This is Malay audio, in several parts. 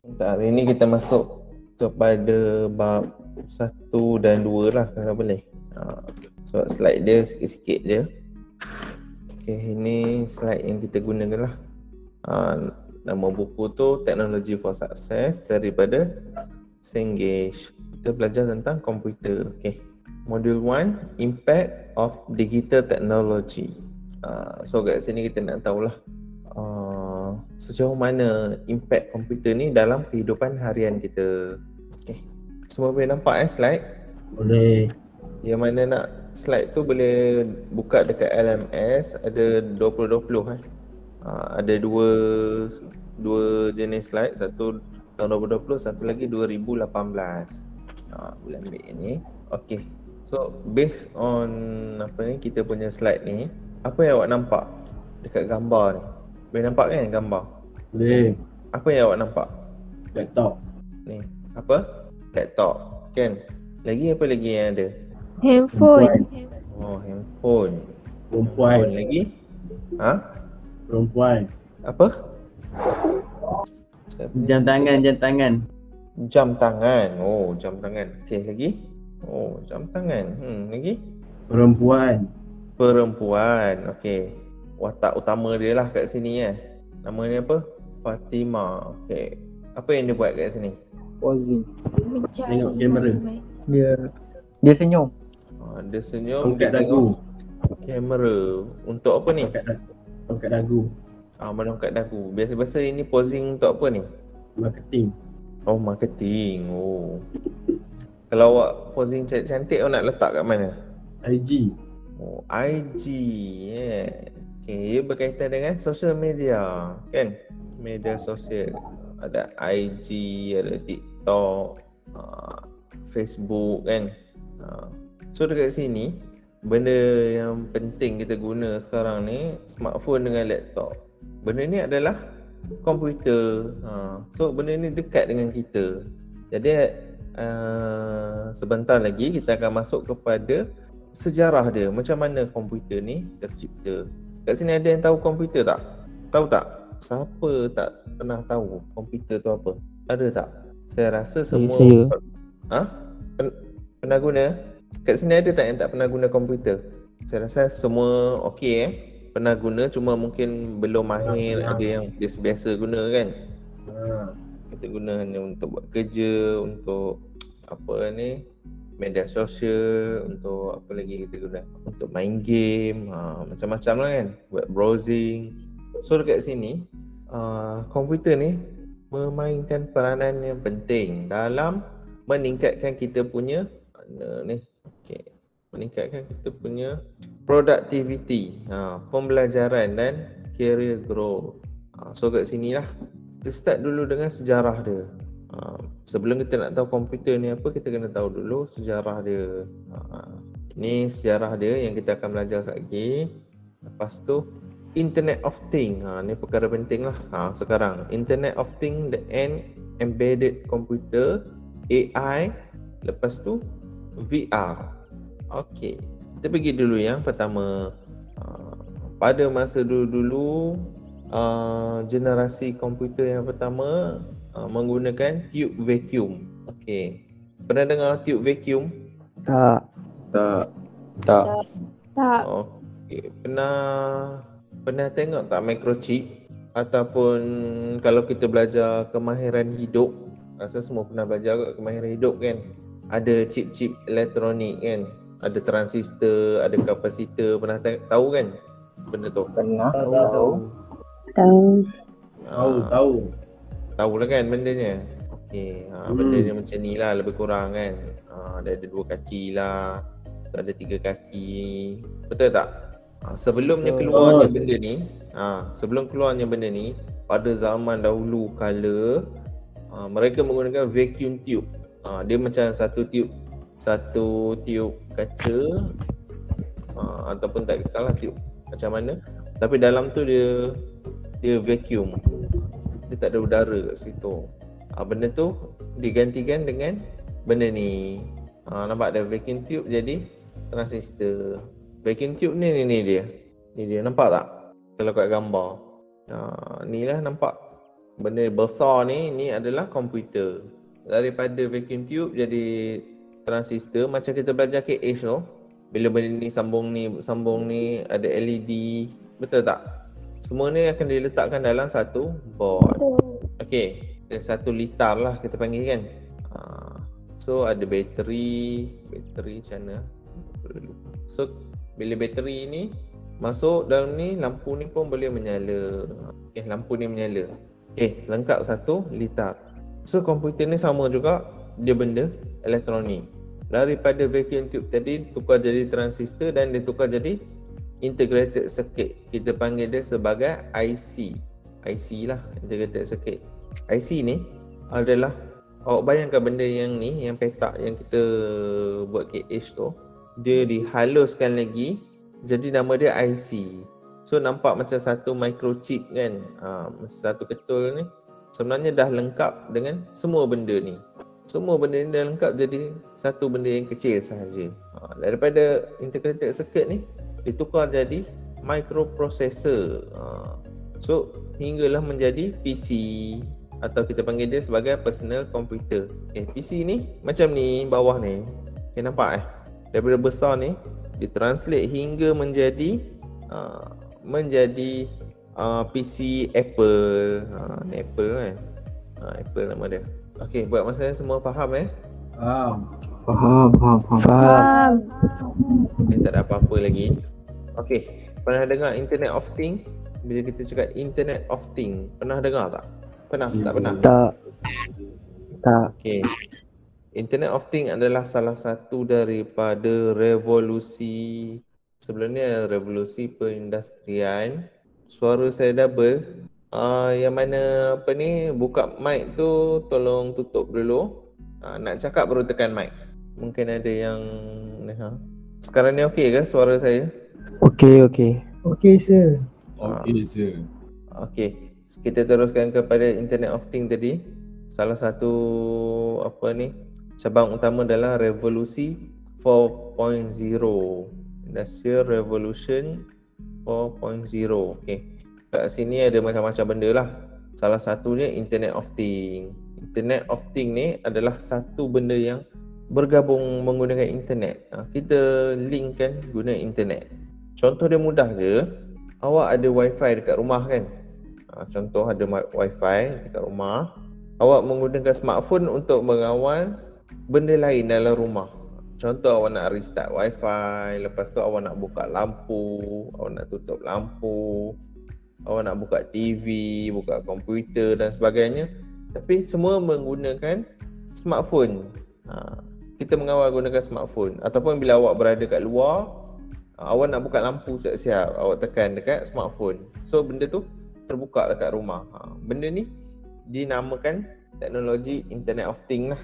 Untuk hari ni kita masuk kepada bab 1 dan 2 lah kalau boleh. Sebab slide dia sikit-sikit je. Okay, ini slide yang kita gunakan lah. Nama buku tu Technology for Success daripada Cengage. Kita belajar tentang komputer. Okay. Modul 1, Impact of Digital Technology. So kat sini kita nak tahulah sejauh mana impact komputer ni dalam kehidupan harian kita. Okay. Semua boleh nampak slide? Boleh. Yang mana nak slide tu boleh buka dekat LMS, ada 2020 ada dua jenis slide, satu tahun 2020, satu lagi 2018. Boleh ambil ini. Okay. So based on kita punya slide ni, apa yang awak nampak dekat gambar ni? Boleh nampak kan gambar? Boleh. Apa yang awak nampak? Laptop. Ni, apa? Laptop, kan? Lagi apa lagi yang ada? Handphone. Oh, handphone. Perempuan. Handphone lagi? Perempuan. Apa? Jam tangan. Jam tangan. Oh, jam tangan. Okey, lagi? Oh, jam tangan. Lagi? Perempuan. Okey. Watak utama dia lah kat sini Nama dia apa? Fatimah. Okey. Apa yang dia buat kat sini? Posing. Tengok kamera. Dia senyum. Dia senyum. Angkat dagu. Kamera. Untuk apa ni? Angkat dagu. Menongkat dagu. Biasa-biasa ini posing untuk apa ni? Marketing. Oh, marketing. Oh. Kalau awak posing cantik-cantik, awak nak letak kat mana? IG. Oh, IG. Okay, berkaitan dengan social media, kan? Media sosial. Ada IG, ada TikTok, Facebook, kan? So dekat sini, benda yang penting kita guna sekarang ni, smartphone dengan laptop. Benda ni adalah komputer. So benda ni dekat dengan kita. Jadi sebentar lagi kita akan masuk kepada sejarah dia, macam mana komputer ni tercipta. Kat sini ada yang tahu komputer tak? Tahu tak? Siapa tak pernah tahu komputer tu apa? Ada tak? Saya rasa semua pernah guna? Kat sini ada tak yang tak pernah guna komputer? Saya rasa semua okey pernah guna, cuma mungkin belum mahir. Ada yang biasa-biasa guna kan. Kita guna hanya untuk buat kerja, untuk media sosial, untuk apa lagi kita guna, untuk main game, macam-macam lah kan, buat browsing. So dekat sini komputer ni memainkan peranan yang penting dalam meningkatkan kita punya meningkatkan kita punya productivity, pembelajaran dan career growth. So kat sini lah kita start dulu dengan sejarah dia. Sebelum kita nak tahu komputer ni apa, kita kena tahu dulu sejarah dia. Ini sejarah dia yang kita akan belajar sekejap lagi. Lepas tu Internet of Things. Ni perkara penting lah sekarang. Internet of Things and Embedded Computer, AI. Lepas tu VR. Okey, kita pergi dulu yang pertama. Pada masa dulu-dulu, generasi komputer yang pertama menggunakan tube vacuum. Okey. Pernah dengar tube vacuum? Tak. Okey. Pernah tengok tak microchip? Ataupun kalau kita belajar kemahiran hidup, rasa semua pernah belajar kot kemahiran hidup kan. Ada chip-chip elektronik kan. Ada transistor, ada kapasitor. Pernah tahu kan benda tu? Pernah. Tahu. Tahu lah kan bendanya. Okey, benda dia macam ni lah lebih kurang kan. Dia ada 2 kaki lah, ada 3 kaki. Betul tak? Sebelumnya keluarnya benda ni, pada zaman dahulu kala, mereka menggunakan vacuum tube. Dia macam satu tube kaca, ataupun tak kisahlah tube macam mana, tapi dalam tu dia vacuum. Dia tak ada udara kat situ. Benda tu digantikan dengan benda ni. Nampak ada vacuum tube jadi transistor. Vacuum tube ni dia. Ni dia, nampak tak? Kalau kat gambar. Ni lah nampak. benda besar ni adalah komputer. Daripada vacuum tube jadi transistor, macam kita belajar KH tu. Bila benda ni sambung ni ada LED, betul tak? Semua ni akan diletakkan dalam satu board. Okey, satu litar lah kita panggil kan. So ada bateri macam mana? So bila bateri ni masuk dalam ni, lampu ni pun boleh menyala. Lampu ni menyala. Lengkap satu litar. So komputer ni sama juga, dia benda elektronik. Daripada vacuum tube tadi tukar jadi transistor dan dia tukar jadi integrated circuit. Kita panggil dia sebagai IC. IC lah, integrated circuit. IC ni adalah, awak bayangkan benda yang ni, yang petak yang kita buat KH tu, dia dihaluskan lagi jadi nama dia IC. So nampak macam satu microchip kan, satu ketul ni sebenarnya dah lengkap dengan semua benda ni. Semua benda ni dah lengkap jadi satu benda yang kecil sahaja. Daripada integrated circuit ni ditukar jadi microprocessor. So hinggalah menjadi PC, atau kita panggil dia sebagai personal computer. PC ni macam ni bawah ni. Nampak daripada besar ni ditranslate hingga menjadi PC Apple. Ni Apple kan. Apple nama dia. Okey, buat masa ni semua faham Faham. Ni tak ada apa-apa lagi. Okey, pernah dengar Internet of Things? Bila kita cakap Internet of Things, pernah dengar tak? Pernah? Tak pernah? Tak. Okey. Internet of Things adalah salah satu daripada revolusi, sebelumnya revolusi perindustrian. Suara saya double. Yang mana buka mic tu tolong tutup dulu. Nak cakap baru tekan mic. Mungkin ada yang sekarang ni okey ke suara saya? Okey, sir. Okey. Kita teruskan kepada Internet of Things tadi. Salah satu cabang utama adalah revolusi 4.0. Industrial Revolution 4.0. Okey. Kat sini ada macam-macam benda lah. Salah satunya Internet of Things. Internet of Things ni adalah satu benda yang bergabung menggunakan internet. Kita linkkan guna internet. Contoh dia mudah je. Awak ada wifi dekat rumah kan? Contoh ada wifi dekat rumah. Awak menggunakan smartphone untuk mengawal benda lain dalam rumah. Contoh awak nak restart wifi, lepas tu awak nak buka lampu, awak nak tutup lampu, awak nak buka TV, buka komputer dan sebagainya. Tapi semua menggunakan smartphone. Kita mengawal gunakan smartphone. Ataupun bila awak berada kat luar, awak nak buka lampu siap-siap, awak tekan dekat smartphone. So benda tu terbuka dekat rumah. Benda ni dinamakan teknologi Internet of Things lah.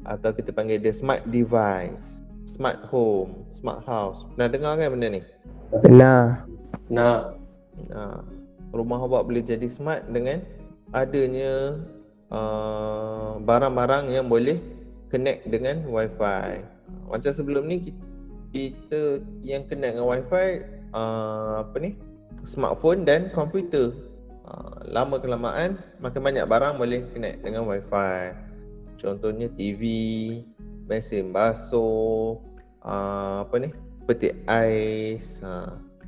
Atau kita panggil dia smart device, smart home, smart house. Pernah dengar kan benda ni? Benar. Rumah awak boleh jadi smart dengan adanya barang-barang yang boleh connect dengan wifi. Macam sebelum ni kita yang connect dengan wifi smartphone dan komputer. Lama kelamaan makin banyak barang boleh connect dengan wifi. Contohnya TV, mesin basuh, petik ais.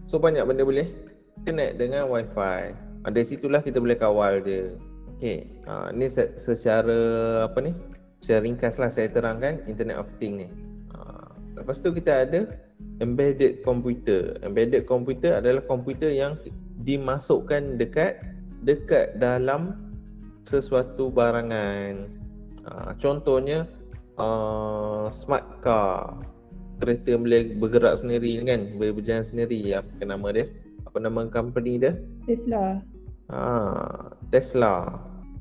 So banyak benda boleh connect dengan wifi. Dari situlah kita boleh kawal dia. Okey, ni secara secara ringkas lah saya terangkan Internet of Things ni. Lepas tu kita ada embedded computer. Embedded computer adalah komputer yang dimasukkan dekat dalam sesuatu barangan. Contohnya smart car. Kereta boleh bergerak sendiri kan, boleh berjalan sendiri. Apa nama dia? Apa nama company dia? Tesla.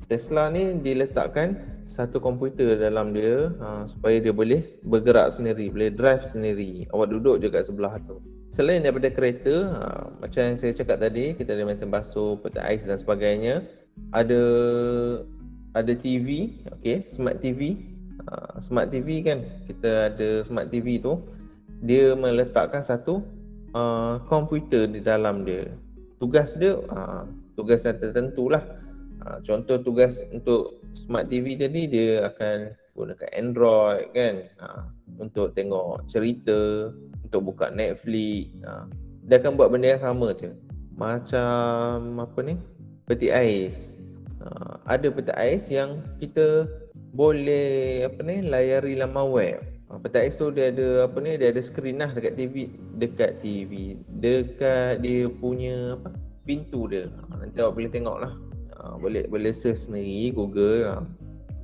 Tesla ni diletakkan satu komputer dalam dia supaya dia boleh bergerak sendiri, boleh drive sendiri. Awak duduk je kat sebelah tu. Selain daripada kereta, macam yang saya cakap tadi, kita ada mesin basuh, petik ais dan sebagainya. Ada TV, okey, smart TV. Smart TV kan, kita ada smart TV tu, dia meletakkan satu komputer di dalam dia. Tugas dia tugas yang tertentu lah. Contoh tugas untuk smart TV tadi, dia akan gunakan Android kan, untuk tengok cerita, untuk buka Netflix. Dia akan buat benda yang sama je. Macam apa ni, peti ais. Ada peti ais yang kita boleh layari laman web. Peti ais tu dia ada dia ada skrin lah dekat TV, dekat dia punya pintu dia. Nanti awak boleh tengok lah. Boleh search sendiri Google.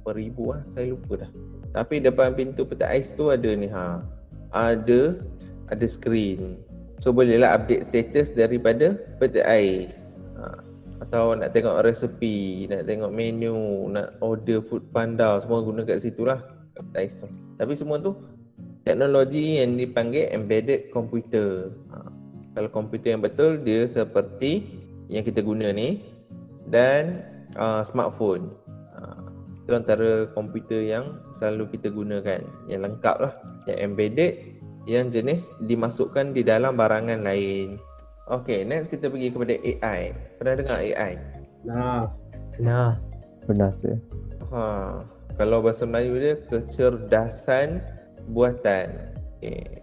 Berapa ribu saya lupa dah. Tapi depan pintu peti ais tu ada ni ada skrin. So bolehlah update status daripada peti ais. Atau nak tengok resepi, nak tengok menu, nak order food panda, semua guna kat situ lah, kat peti ais tu. Tapi semua tu teknologi yang dipanggil embedded computer. Kalau komputer yang betul, dia seperti yang kita guna ni, dan smartphone. Itu antara komputer yang selalu kita gunakan, yang lengkap lah, yang embedded, yang jenis dimasukkan di dalam barangan lain. Okay, next kita pergi kepada AI. Pernah dengar AI? Nah. Pernah saya. Kalau bahasa Melayu dia kecerdasan buatan.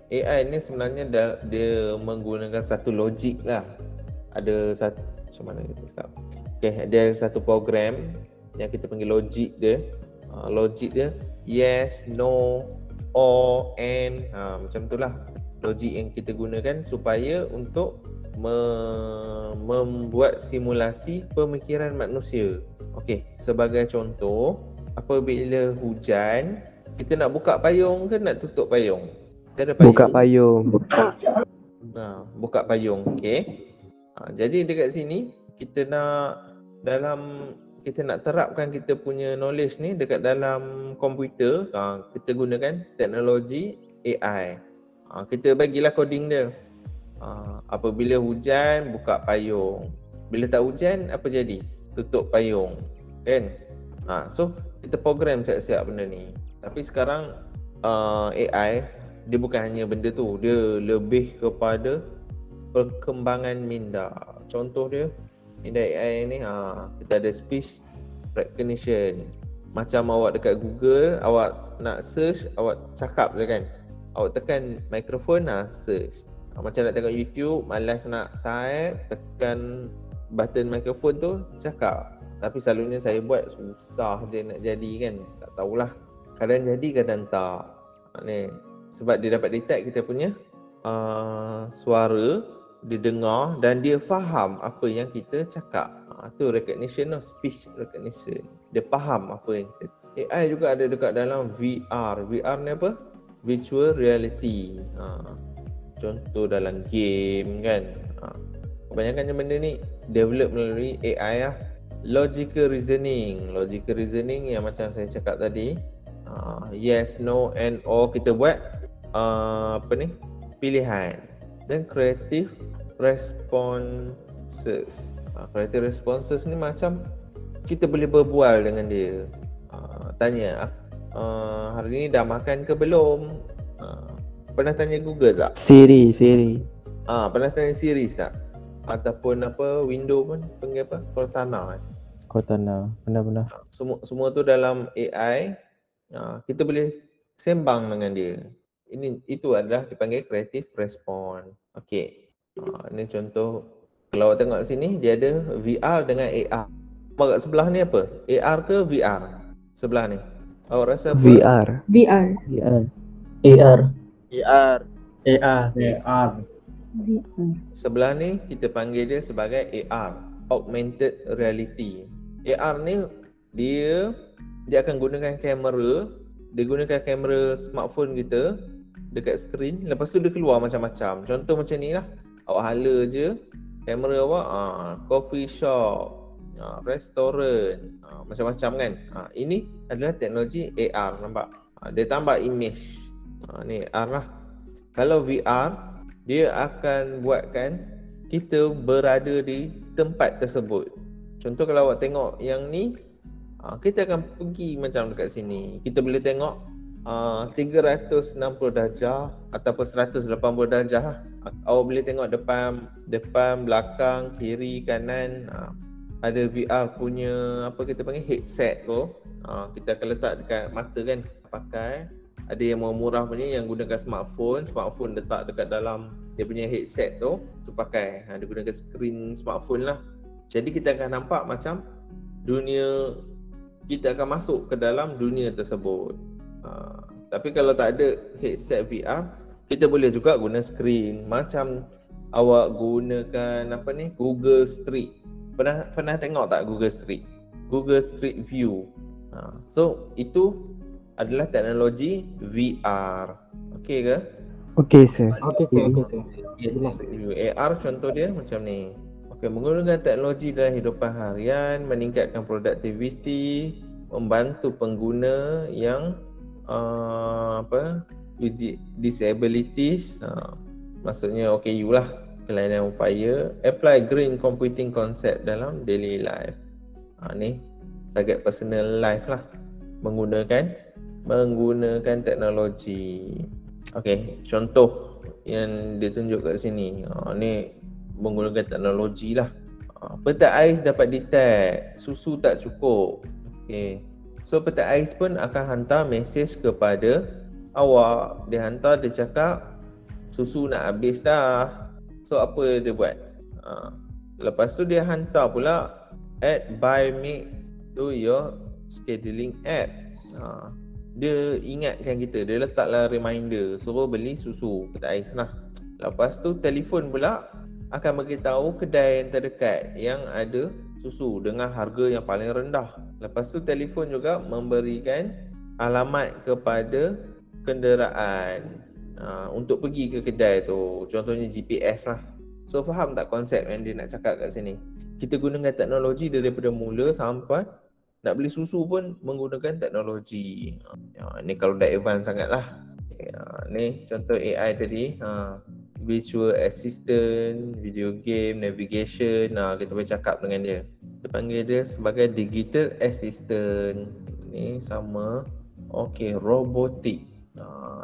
AI ni sebenarnya dia menggunakan satu logik lah. Ada satu, macam mana kita cakap? Dia ada satu program yang kita panggil logik dia. Logik dia yes, no, or, and, macam itulah logik yang kita gunakan supaya untuk membuat simulasi pemikiran manusia. Okey, sebagai contoh, apabila hujan, kita nak buka payung ke nak tutup payung? Kita ada payung. Buka payung. Buka payung. Okey. Jadi dekat sini kita nak terapkan kita punya knowledge ni dekat dalam komputer. Kita gunakan teknologi AI. Kita bagilah coding dia. Apabila hujan, buka payung. Bila tak hujan, apa jadi? Tutup payung, kan? So kita program siap-siap benda ni. Tapi sekarang AI dia bukan hanya benda tu, dia lebih kepada perkembangan minda. Contoh dia, minda AI ni kita ada speech recognition. Macam awak dekat Google, awak nak search, awak cakap je kan. Awak tekan mikrofon, search. Macam nak tengok YouTube, malas nak type, tekan button mikrofon tu, cakap. Tapi selalunya saya buat susah je nak jadi kan. Tak tahulah. Kadang jadi, kadang tak. Ni sebab dia dapat detect kita punya suara, dia dengar dan dia faham apa yang kita cakap. Tu recognition of speech recognition. Dia faham apa yang kita. AI juga ada dekat dalam VR. VR ni apa? Virtual reality. Contoh dalam game kan. Kebanyakan benda ni develop melalui AI lah. Logical reasoning yang macam saya cakap tadi, yes, no, and or, kita buat pilihan. Dan creative responses. Creative responses ni macam kita boleh berbual dengan dia. Tanya, hari ni dah makan ke belum? Pernah tanya Google tak? Siri. Pernah tanya Siri tak? Ataupun window pun panggil apa? Cortana. Benar. Semua tu dalam AI. Kita boleh sembang dengan dia. Itu adalah dipanggil creative response. Okey. Ini contoh. Kalau awak tengok sini, dia ada VR dengan AR. Kat sebelah ni apa? AR ke VR? Sebelah ni. Awak rasa apa? VR. AR. Sebelah ni kita panggil dia sebagai AR, augmented reality. AR ni dia akan gunakan kamera, smartphone kita dekat skrin, lepas tu dia keluar macam-macam. Contoh macam ni lah. Awak hala je kamera awak, coffee shop, restoran, macam-macam kan. Ini adalah teknologi AR, nampak? Dia tambah image. Ni AR lah. Kalau VR, dia akan buatkan kita berada di tempat tersebut. Contoh kalau awak tengok yang ni, kita akan pergi macam dekat sini. Kita boleh tengok 360 darjah ataupun 180 darjah lah. Awak boleh tengok depan, belakang, kiri, kanan. ada VR punya apa kita panggil headset tu, kita akan letak dekat mata kan, pakai. Ada yang murah punya yang gunakan smartphone letak dekat dalam dia punya headset tu pakai. Dia gunakan skrin smartphone lah. Jadi kita akan nampak macam dunia, kita akan masuk ke dalam dunia tersebut. Tapi kalau tak ada headset VR, kita boleh juga guna skrin macam awak gunakan apa ni, Google Street. Pernah tengok tak Google Street? Google Street View. So itu adalah teknologi VR. Okey ke? Okey, sir. Yes, AR contoh dia macam ni. Okey, menggunakan teknologi dalam hidupan harian, meningkatkan produktiviti, membantu pengguna yang with disabilities, maksudnya OKU lah, kelainan upaya, apply green computing concept dalam daily life. Ni target personal life lah, menggunakan teknologi. Okey, contoh yang dia tunjuk kat sini, ni menggunakan teknologi lah. Peta ais dapat detect susu tak cukup. Okey, so peta ais pun akan hantar mesej kepada awak. Dia hantar, dia cakap susu nak habis dah. So apa dia buat? Lepas tu dia hantar pula add buy milk to your scheduling app. Dia ingatkan kita, dia letaklah reminder suruh beli susu peta ais lah. Lepas tu telefon pula akan beritahu kedai yang terdekat yang ada susu dengan harga yang paling rendah. Lepas tu telefon juga memberikan alamat kepada kenderaan untuk pergi ke kedai tu, contohnya GPS lah. So faham tak konsep yang dia nak cakap kat sini? Kita gunakan teknologi daripada mula sampai nak beli susu pun menggunakan teknologi. Ni kalau dah advance sangat lah. Ni contoh AI tadi, virtual assistant, video game, navigation. Kita boleh cakap dengan dia. Kita panggil dia sebagai digital assistant. Ni sama. Okey, robotik.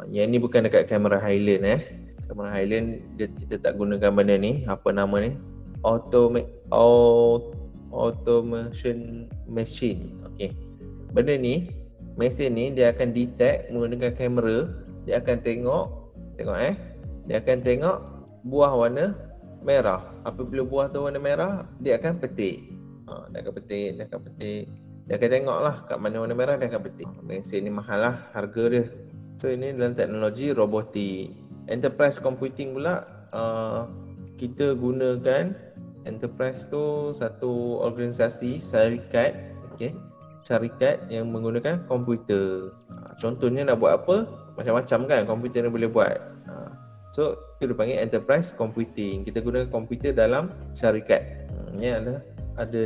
Yang ni bukan dekat kamera Highland Kamera Highland kita tak gunakan benda ni. Apa nama ni? Automation machine. Okey. Benda ni, mesin ni dia akan detect menggunakan kamera, dia akan tengok dia akan tengok buah warna merah. Apabila buah tu warna merah, dia akan petik. Dia akan tengoklah kat mana warna merah, dia akan petik. Mesin ni mahal lah harga dia. So ini dalam teknologi robotik. Enterprise computing pula, kita gunakan enterprise tu satu organisasi syarikat, syarikat yang menggunakan komputer. Contohnya nak buat apa, macam-macam kan komputer ni boleh buat. So kita panggil enterprise computing. Kita gunakan komputer dalam syarikat. Ni ada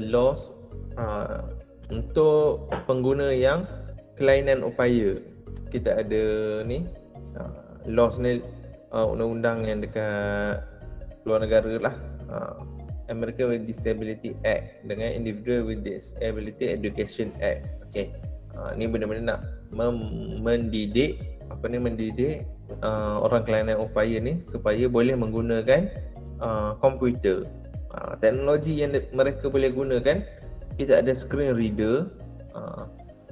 laws untuk pengguna yang kelainan upaya. Kita ada ni laws ni, undang-undang yang dekat luar negara lah, American with Disability Act dengan Individual with Disability Education Act. Okey. Ni benar-benar nak mendidik orang kelainan upaya ni supaya boleh menggunakan komputer. Teknologi yang mereka boleh gunakan, kita ada screen reader.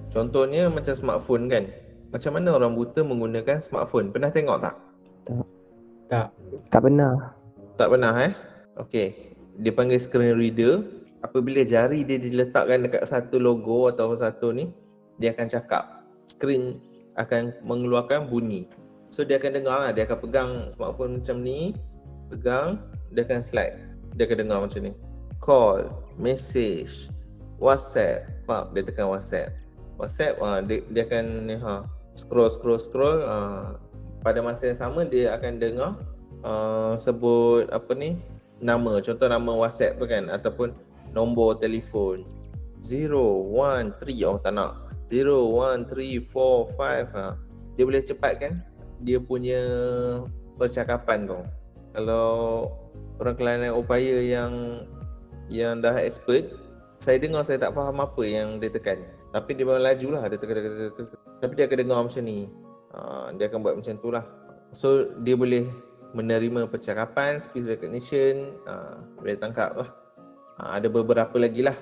Contohnya macam smartphone kan. Macam mana orang buta menggunakan smartphone? Pernah tengok tak? Tak pernah. Tak pernah Okey. Dia panggil screen reader. Apabila jari dia diletakkan dekat satu logo atau satu ni, dia akan cakap. Screen akan mengeluarkan bunyi. So dia akan dengar lah. Dia akan pegang smartphone macam ni, pegang, dia akan slide. Dia akan dengar macam ni. Call, message, WhatsApp. Dia tekan WhatsApp. Dia akan scroll. Pada masa yang sama dia akan dengar sebut nama, contoh nama WhatsApp tu kan, ataupun nombor telefon 013, tak nak 01345. Dia boleh cepatkan dia punya percakapan tu. Kalau orang kelainan upaya yang dah expert, saya dengar saya tak faham apa yang dia tekan, tapi dia memang laju lah, dia tekan. Tapi dia akan dengar macam ni, dia akan buat macam tu lah. So dia boleh menerima percakapan, speech recognition, boleh tangkap lah. Ada beberapa lagi lah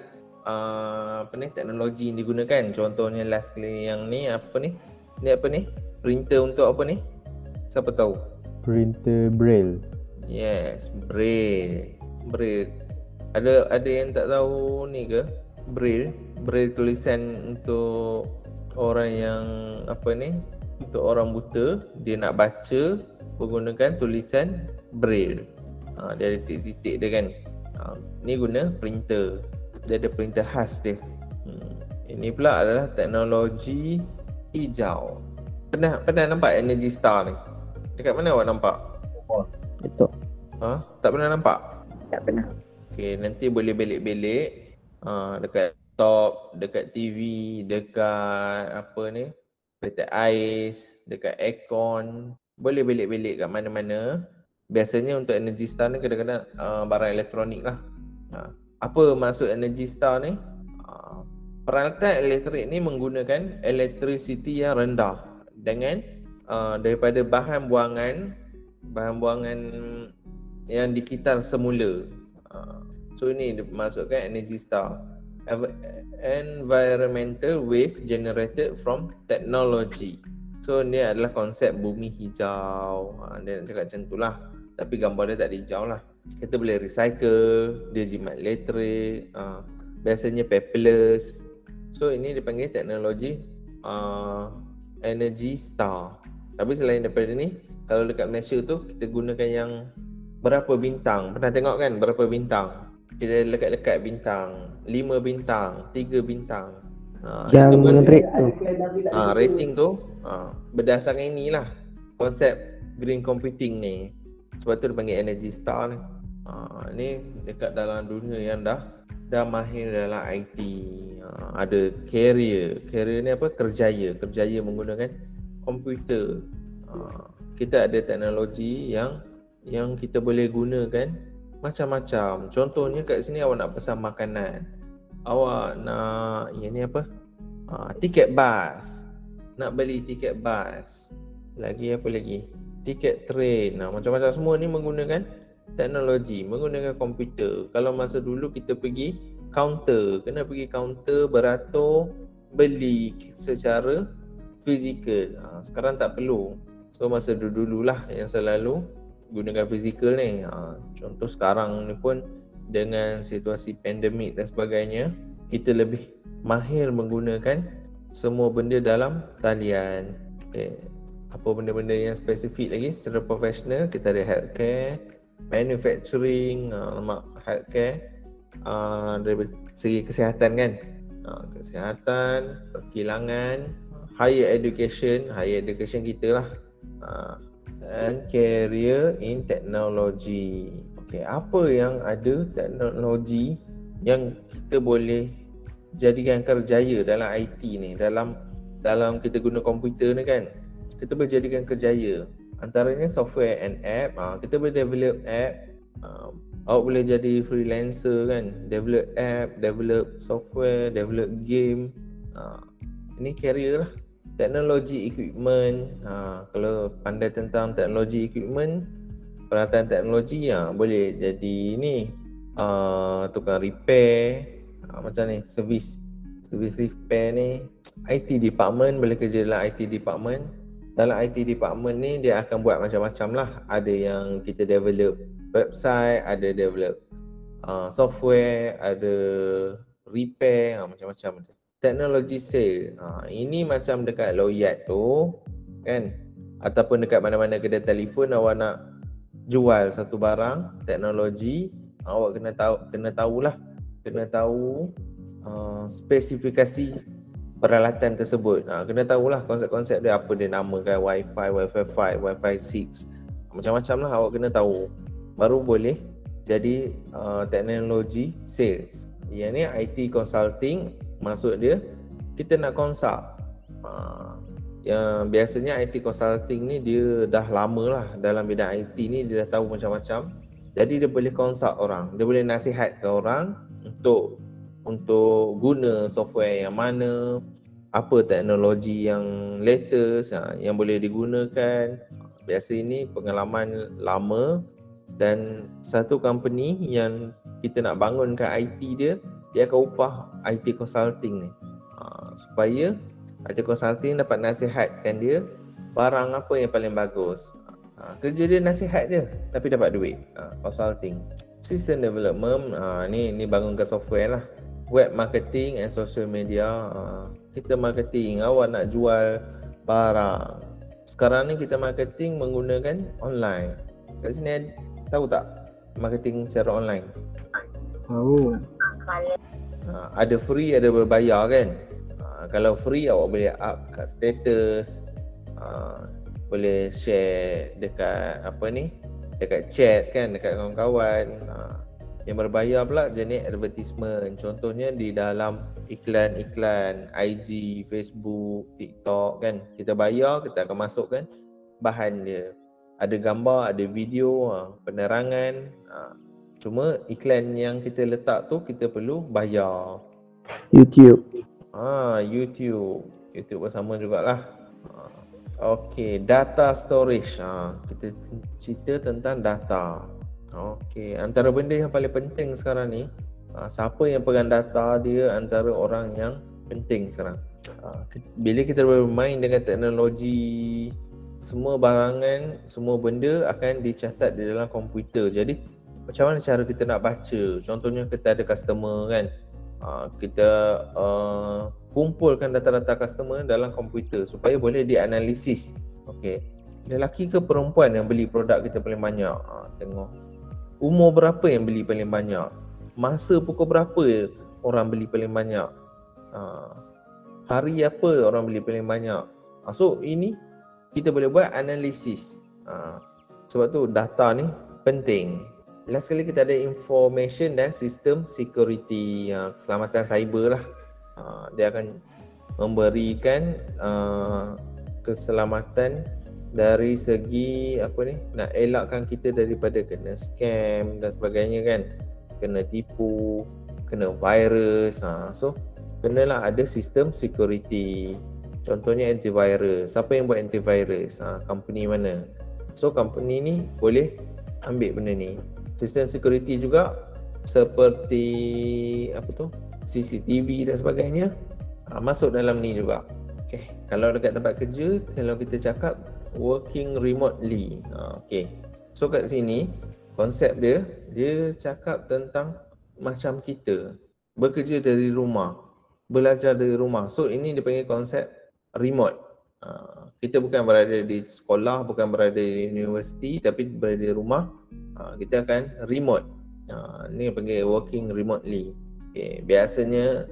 teknologi yang digunakan. Contohnya last kali yang ni apa ni? Ni apa ni? Printer untuk apa ni? Siapa tahu? Printer braille. Yes, braille. Braille. Ada yang tak tahu ni ke? Braille tulisan untuk orang yang apa ni? Untuk orang buta, dia nak baca menggunakan tulisan braille. Dia ada titik-titik dia kan. Ni guna printer. Dia ada printer khas dia. Ini pula adalah teknologi hijau. Pernah nampak Energy Star ni? Dekat mana awak nampak? Itu. Tak pernah nampak? Tak pernah. Okay, nanti boleh belik-belik dekat laptop, dekat TV, dekat apa ni, dekat ais, dekat aircon. Boleh belik-belik kat mana-mana. Biasanya untuk Energy Star ni kadang-kadang barang elektronik lah. Apa maksud Energy Star ni? Peralatan elektrik ni menggunakan electricity yang rendah dengan daripada bahan buangan yang dikitar semula. So ini dimaksudkan Energy Star. Environmental waste generated from technology. So ni adalah konsep bumi hijau. Dia nak cakap macam tu lah. Tapi gambar dia tak ada hijau lah. Kita boleh recycle, dia jimat elektrik, biasanya paperless. So ini dipanggil teknologi Energy Star. Tapi selain daripada ni, kalau dekat Malaysia tu kita gunakan yang berapa bintang. Pernah tengok kan berapa bintang? Kita lekat-lekat bintang, 5 bintang, 3 bintang. Yang rate tu. Rating tu berdasarkan inilah konsep green computing ni. Sebab tu dia panggil Energy Star ni. Ni dekat dalam dunia yang dah mahir dalam IT. Ada Carrier ni apa? Kerjaya menggunakan komputer. Kita ada teknologi yang kita boleh gunakan macam-macam. Contohnya kat sini awak nak pesan makanan. Awak nak tiket bas. Nak beli tiket bas. Lagi apa lagi? Tiket train. Macam-macam semua ni menggunakan teknologi, menggunakan komputer. Kalau masa dulu kita pergi kaunter, kena pergi kaunter beratur beli secara fizikal. Sekarang tak perlu. So masa dulu-dululah yang selalu gunakan fizikal ni. Contoh sekarang ni pun dengan situasi pandemik dan sebagainya, kita lebih mahir menggunakan semua benda dalam talian. Apa benda-benda yang spesifik lagi secara profesional, kita ada healthcare, manufacturing, healthcare dari segi kesihatan kan, kesihatan, perkilangan, higher education kita lah, and career in technology. Okay, apa yang ada teknologi yang kita boleh jadikan kerjaya dalam IT ni, dalam kita guna komputer ni kan, kita boleh jadikan kerjaya. Antaranya software and app. Kita boleh develop app. Awak boleh jadi freelancer kan, develop app, develop software, develop game. Ini career lah. Teknologi equipment. Kalau pandai tentang teknologi equipment, peralatan teknologi, boleh jadi ni tukang repair, macam ni, service repair ni. IT department boleh kerja dalam IT department. Dalam IT department ni dia akan buat macam-macam lah. Ada yang kita develop website, ada develop software, ada repair, macam-macam. Teknologi sale, ini macam dekat Loyat tu kan, ataupun dekat mana-mana kedai telefon awak nak jual satu barang teknologi, awak kena tahu spesifikasi peralatan tersebut. Kena tahulah konsep-konsep dia, apa dia namakan, Wi-Fi 5, Wi-Fi 6, macam-macam lah awak kena tahu. Baru boleh jadi teknologi sales. Yang ni IT consulting, maksud dia kita nak consult. Yang biasanya IT consulting ni dia dah lama lah dalam bidang IT ni, dia dah tahu macam-macam. Jadi dia boleh consult orang, dia boleh nasihat ke orang untuk guna software yang mana, apa teknologi yang latest yang boleh digunakan. Biasa ini pengalaman lama, dan satu company yang kita nak bangunkan IT dia, dia akan upah IT consulting ni. Supaya IT consulting dapat nasihatkan dia barang apa yang paling bagus. Kerja dia nasihat je tapi dapat duit. Consulting. System development, ni bangunkan software lah. Web marketing and social media. Kita marketing, awak nak jual barang. Sekarang ni kita marketing menggunakan online. Kat sini tahu tak marketing secara online? Tahu. Ada free, ada berbayar kan. Kalau free awak boleh up kat status, boleh share dekat dekat chat kan, dekat kawan-kawan. Yang berbayar pula jenis advertisement. Contohnya di dalam iklan-iklan IG, Facebook, TikTok kan. Kita bayar, kita akan masukkan bahan dia. Ada gambar, ada video, penerangan. Cuma iklan yang kita letak tu kita perlu bayar. YouTube. YouTube pun sama jugalah. Okey, data storage. Kita cerita tentang data. Okey, antara benda yang paling penting sekarang ni, siapa yang pegang data dia antara orang yang penting sekarang. Bila kita bermain dengan teknologi, semua barangan, semua benda akan dicatat di dalam komputer. Jadi macam mana cara kita nak baca? Contohnya kita ada customer kan. Kita kumpulkan data-data customer dalam komputer supaya boleh dianalisis. Okey, lelaki ke perempuan yang beli produk kita paling banyak? Tengok umur berapa yang beli paling banyak, masa pukul berapa orang beli paling banyak, hari apa orang beli paling banyak. So ini kita boleh buat analisis. Sebab tu data ni penting. Last sekali kita ada information dan sistem security, keselamatan cyber lah. Dia akan memberikan keselamatan dari segi nak elakkan kita daripada kena scam dan sebagainya kan, kena tipu, kena virus. So kenalah ada sistem security. Contohnya antivirus. Siapa yang buat antivirus? Company mana? So company ni boleh ambil benda ni. Sistem security juga seperti CCTV dan sebagainya, masuk dalam ni juga. Okay. Kalau dekat tempat kerja, kalau kita cakap working remotely. Okay. So kat sini konsep dia cakap tentang macam kita bekerja dari rumah, belajar dari rumah. So ini dipanggil konsep remote. Kita bukan berada di sekolah, bukan berada di universiti, tapi berada di rumah. Kita akan remote. Ni panggil working remotely. Okay. Biasanya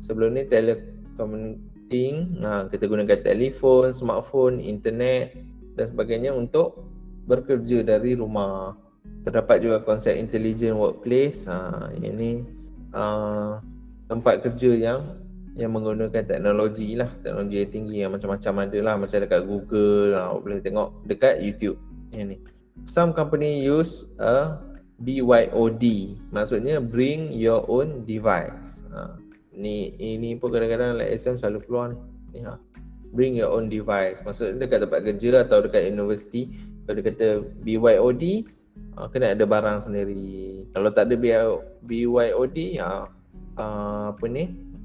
sebelum ni telecommuting, kita gunakan telefon, smartphone, internet dan sebagainya untuk bekerja dari rumah. Terdapat juga konsep intelligent workplace. Yang ni tempat kerja yang menggunakan teknologi lah, teknologi yang tinggi, yang macam-macam ada lah, macam dekat Google, boleh tengok dekat YouTube. Yang ni. Some company use a BYOD, maksudnya bring your own device. Ini pun kadang-kadang LSM selalu keluar ni. Bring your own device, maksudnya dekat tempat kerja atau dekat universiti, kalau dia kata BYOD, kena ada barang sendiri. Kalau tak ada BYOD,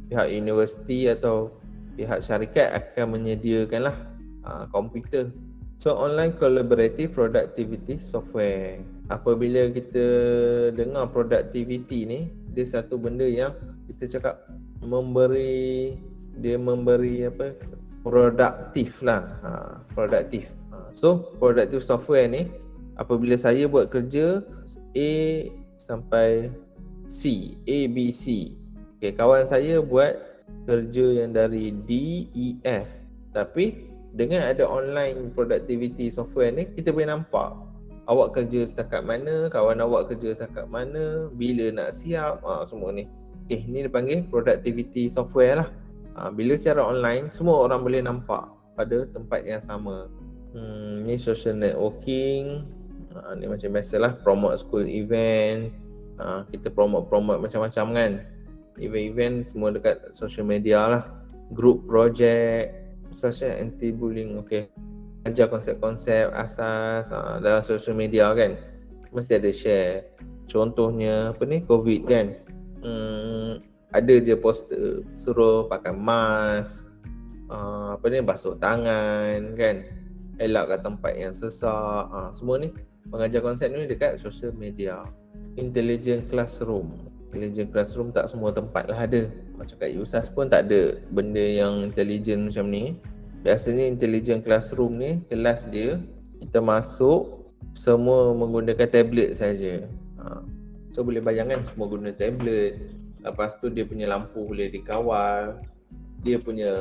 pihak universiti atau pihak syarikat akan menyediakanlah komputer. So online collaborative productivity software. Apabila kita dengar productivity ni, dia satu benda yang kita cakap memberi produktif lah. Produktif. So productive software ni, apabila saya buat kerja A sampai C, A, B, C. Okay, kawan saya buat kerja yang dari D, E, F. Tapi dengan ada online productivity software ni, kita boleh nampak awak kerja setakat mana, kawan awak kerja setakat mana, bila nak siap, semua ni. Okay, ni dipanggil productivity software lah. Bila secara online, semua orang boleh nampak pada tempat yang sama. Ni social networking. Ni macam biasalah, promote school event. Kita promote macam-macam kan. Event-event semua dekat social media lah. Group project, social anti-bullying. Okay, ajar konsep-konsep asas dalam social media kan. Mesti ada share. Contohnya COVID kan. ada je poster suruh pakai mask, basuh tangan kan, elak kat tempat yang sesak. Semua ni mengajar konsep ni dekat social media. Intelligent classroom tak semua tempat lah ada. Macam kat USAS pun tak ada benda yang intelligent macam ni. Biasanya intelligent classroom ni, kelas dia kita masuk semua menggunakan tablet saja. So boleh bayangkan semua guna tablet. Lepas tu dia punya lampu boleh dikawal. Dia punya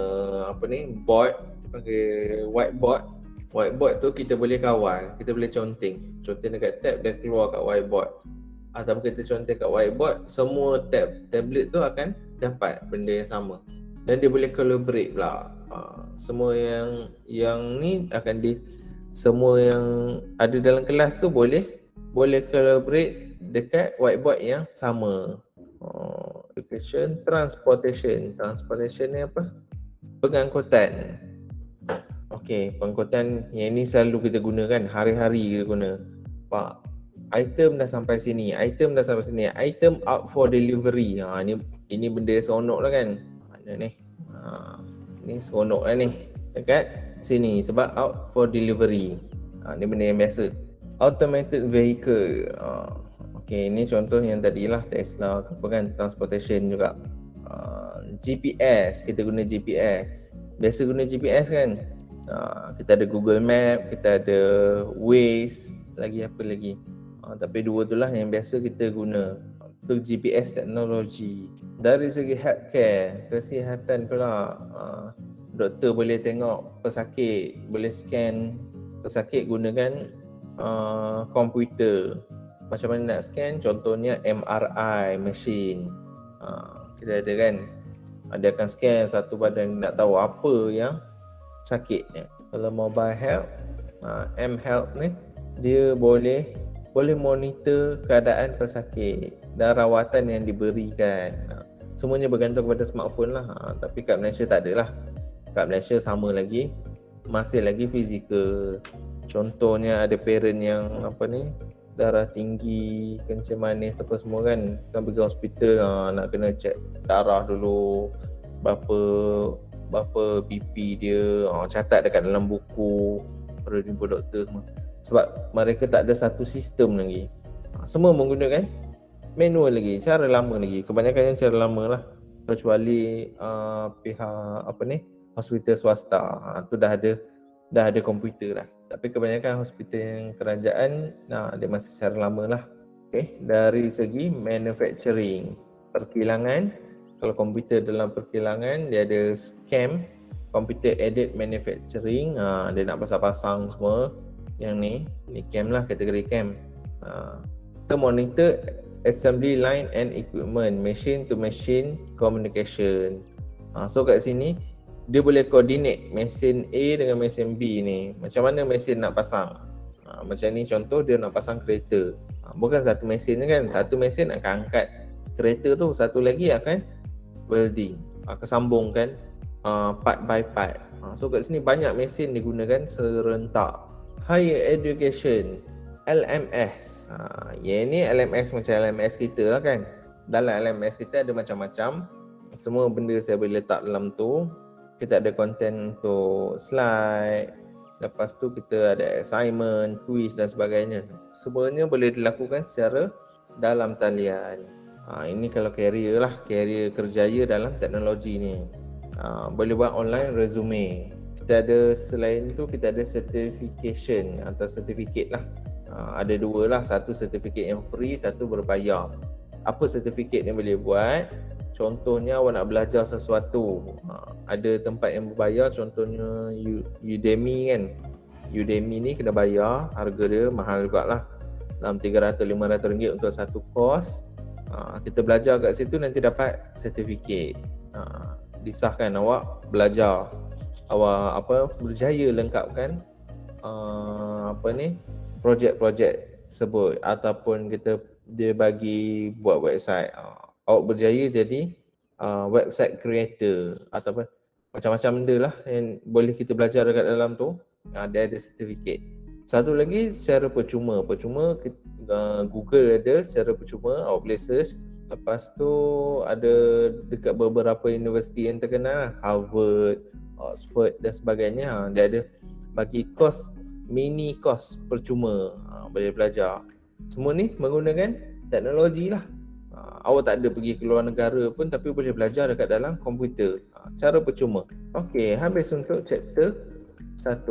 board, panggil whiteboard. Whiteboard tu kita boleh kawal, kita boleh conteng dekat tab, dia keluar kat whiteboard. Ataupun kita conteng kat whiteboard, semua tablet tu akan dapat benda yang sama. Dan dia boleh collaborate pula. Semua yang ni akan semua yang ada dalam kelas tu boleh collaborate dekat whiteboard yang sama. Education, transportation ni apa? Pengangkutan. Okey, pengangkutan yang ni selalu kita gunakan, hari-hari kita guna. Pak, item dah sampai sini, item out for delivery. Ini benda seronok lah kan. Mana ni? Ni seronok lah ni. Dekat sini sebab out for delivery. Ni benda yang biasa. Automated vehicle. Okey, ni contoh yang tadi lah, Tesla apa kan, transportation juga. GPS, kita guna GPS. Biasa guna GPS kan. Kita ada Google Map, kita ada Waze, lagi apa lagi. Tapi dua tu lah yang biasa kita guna. Itu GPS teknologi. Dari segi healthcare, kesihatan pula, doktor boleh tengok pesakit, boleh scan pesakit gunakan komputer. Macam mana nak scan? Contohnya MRI machine. Kita ada kan, ada akan scan satu badan, nak tahu apa yang sakitnya. Kalau mobile health, M-Health ni, dia boleh monitor keadaan pesakit dan rawatan yang diberikan. Semuanya bergantung kepada smartphone lah. Tapi kat Malaysia tak ada lah. Kat Malaysia sama lagi, masih lagi fizikal. Contohnya ada parent yang darah tinggi, kencing manis apa semua kan pergi hospital, nak kena check darah dulu, berapa BP dia, catat dekat dalam buku, baru jumpa doktor semua. Sebab mereka tak ada satu sistem lagi. Semua menggunakan manual lagi, cara lama lagi. Kebanyakan yang cara lama lah. Kecuali pihak hospital swasta, tu dah ada komputer lah. Tapi kebanyakan hospital yang kerajaan, dia masih secara lama lah. Okay. Dari segi manufacturing, perkilangan, kalau komputer dalam perkilangan, dia ada CAM, Computer Aided Manufacturing. Dia nak pasang-pasang semua. Yang ni CAM lah, kategori CAM. Kita monitor assembly line and equipment, machine to machine communication. So kat sini, dia boleh coordinate mesin A dengan mesin B ni. Macam mana mesin nak pasang. Macam ni contoh, dia nak pasang kereta. Bukan satu mesin kan. Satu mesin akan angkat kereta tu, satu lagi akan welding, akan sambungkan part by part. So kat sini banyak mesin digunakan serentak. Higher education, LMS. Yang ni LMS macam LMS kita lah kan. Dalam LMS kita ada macam-macam. Semua benda saya boleh letak dalam tu. Kita ada konten untuk slide. Lepas tu kita ada assignment, quiz dan sebagainya. Semuanya boleh dilakukan secara dalam talian. Ini kalau career lah, career kerjaya dalam teknologi ni. Boleh buat online resume. Kita ada, selain tu kita ada certification atau certificate lah. Ada dua lah, satu certificate yang free, satu berbayar. Apa certificate yang boleh buat? Contohnya awak nak belajar sesuatu, ada tempat yang berbayar, contohnya Udemy kan. Udemy ni kena bayar, harga dia mahal juga lah, dalam RM300-500 untuk satu course. Kita belajar kat situ, nanti dapat sertifikat. Disahkan awak belajar, awak berjaya lengkapkan projek-projek tersebut, ataupun dia bagi buat website. Awak berjaya jadi website creator ataupun macam-macam benda lah yang boleh kita belajar dekat dalam tu. Dia ada sertifikat. Satu lagi secara percuma, Google ada secara percuma, awak boleh search Lepas tu ada dekat beberapa universiti yang terkenal, Harvard, Oxford dan sebagainya. Dia ada bagi mini kos percuma, boleh belajar. Semua ni menggunakan teknologi lah. Awak tak ada pergi ke luar negara pun tapi boleh belajar dekat dalam komputer, cara percuma. Okey, habis untuk chapter 1.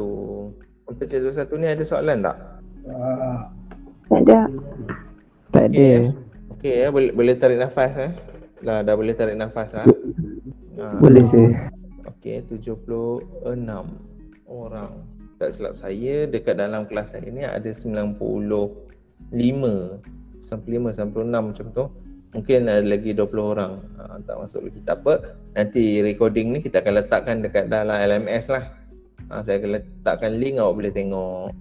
Untuk chapter 1 ni ada soalan tak? Tak ada. Tak ada. Okey, boleh tarik nafas dah boleh tarik nafas Boleh sir. Okey, 76 orang. Tak silap saya dekat dalam kelas saya ni ada 95, 96 macam tu. Mungkin ada lagi 20 orang tak masuk lagi. Tak apa, nanti recording ni kita akan letakkan dekat dalam LMS lah. Saya akan letakkan link, awak boleh tengok.